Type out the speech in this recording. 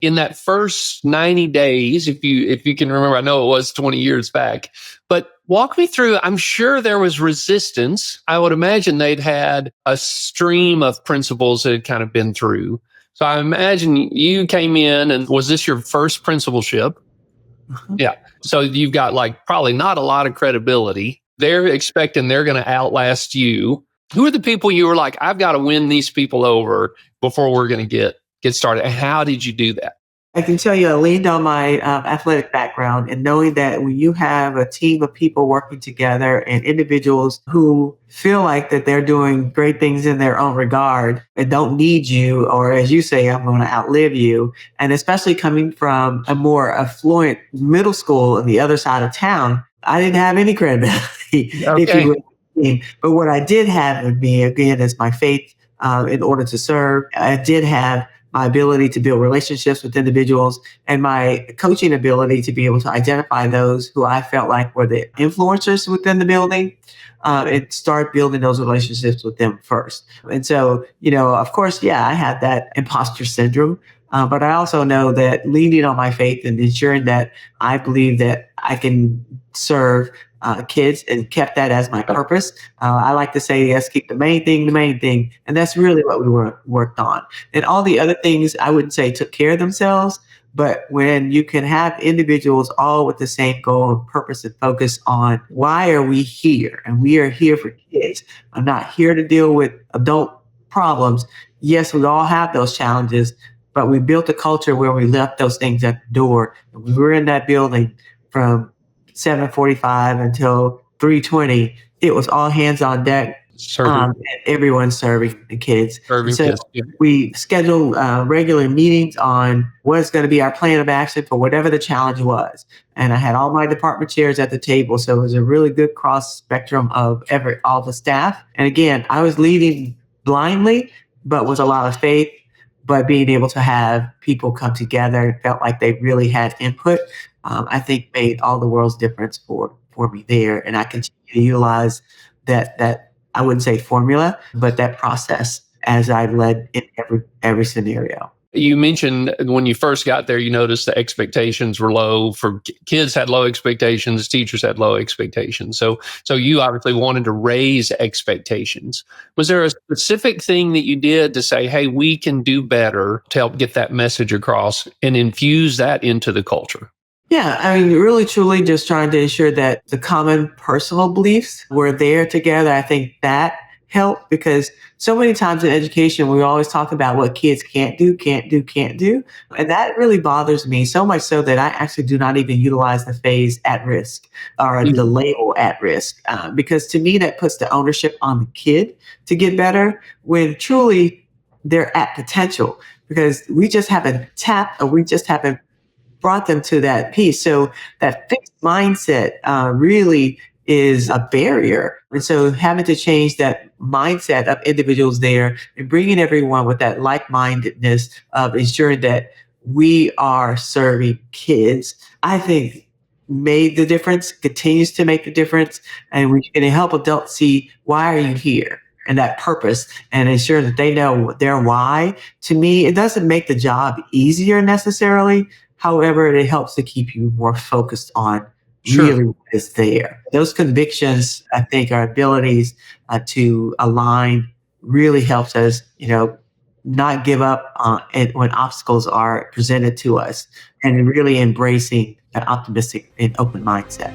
in that first 90 days, if you can remember, I know it was 20 years back, but walk me through. I'm sure there was resistance. I would imagine they'd had a stream of principals that had kind of been through. So I imagine you came in, and was this your first principalship? Yeah. So you've got like probably not a lot of credibility. They're expecting they're going to outlast you. Who are the people you were like, I've got to win these people over before we're going to get started? And how did you do that? I can tell you, I leaned on my athletic background and knowing that when you have a team of people working together and individuals who feel like that they're doing great things in their own regard and don't need you, or as you say, I'm going to outlive you. And especially coming from a more affluent middle school on the other side of town, I didn't have any credibility, if you will. But what I did have with me, again, is my faith in order to serve. I did have my ability to build relationships with individuals and my coaching ability to be able to identify those who I felt like were the influencers within the building and start building those relationships with them first. And so, of course, I had that imposter syndrome. But I also know that leaning on my faith and ensuring that I believe that I can serve kids and kept that as my purpose. I like to say, let's keep the main thing. And that's really what we worked on. And all the other things I wouldn't say took care of themselves. But when you can have individuals all with the same goal and purpose and focus on why are we here? And we are here for kids. I'm not here to deal with adult problems. Yes, we all have those challenges, but we built a culture where we left those things at the door. And we were in that building from 7:45 until 3:20. It was all hands on deck. And everyone serving the kids. We scheduled regular meetings on what's going to be our plan of action for whatever the challenge was. And I had all my department chairs at the table. So it was a really good cross spectrum of all the staff. And again, I was leading blindly, but with a lot of faith. But being able to have people come together and felt like they really had input, I think made all the world's difference for me there. And I continue to utilize that I wouldn't say formula, but that process as I led in every scenario. You mentioned when you first got there, you noticed the expectations were low. For kids had low expectations, teachers had low expectations. So you obviously wanted to raise expectations. Was there a specific thing that you did to say, hey, we can do better to help get that message across and infuse that into the culture? Yeah, I mean, really, truly just trying to ensure that the common personal beliefs were there together. I think that helped because so many times in education, we always talk about what kids can't do. And that really bothers me so much so that I actually do not even utilize the phrase at risk or the label at risk. Because to me, that puts the ownership on the kid to get better when truly they're at potential because we just haven't tapped or we just haven't brought them to that piece. So that fixed mindset really is a barrier. And so having to change that mindset of individuals there and bringing everyone with that like-mindedness of ensuring that we are serving kids, I think made the difference, continues to make the difference. And we can help adults see, why are you here? And that purpose and ensure that they know their why. To me, it doesn't make the job easier necessarily. However, it helps to keep you more focused on really what is there. Those convictions, I think, our abilities to align really helps us, not give up when obstacles are presented to us and really embracing an optimistic and open mindset.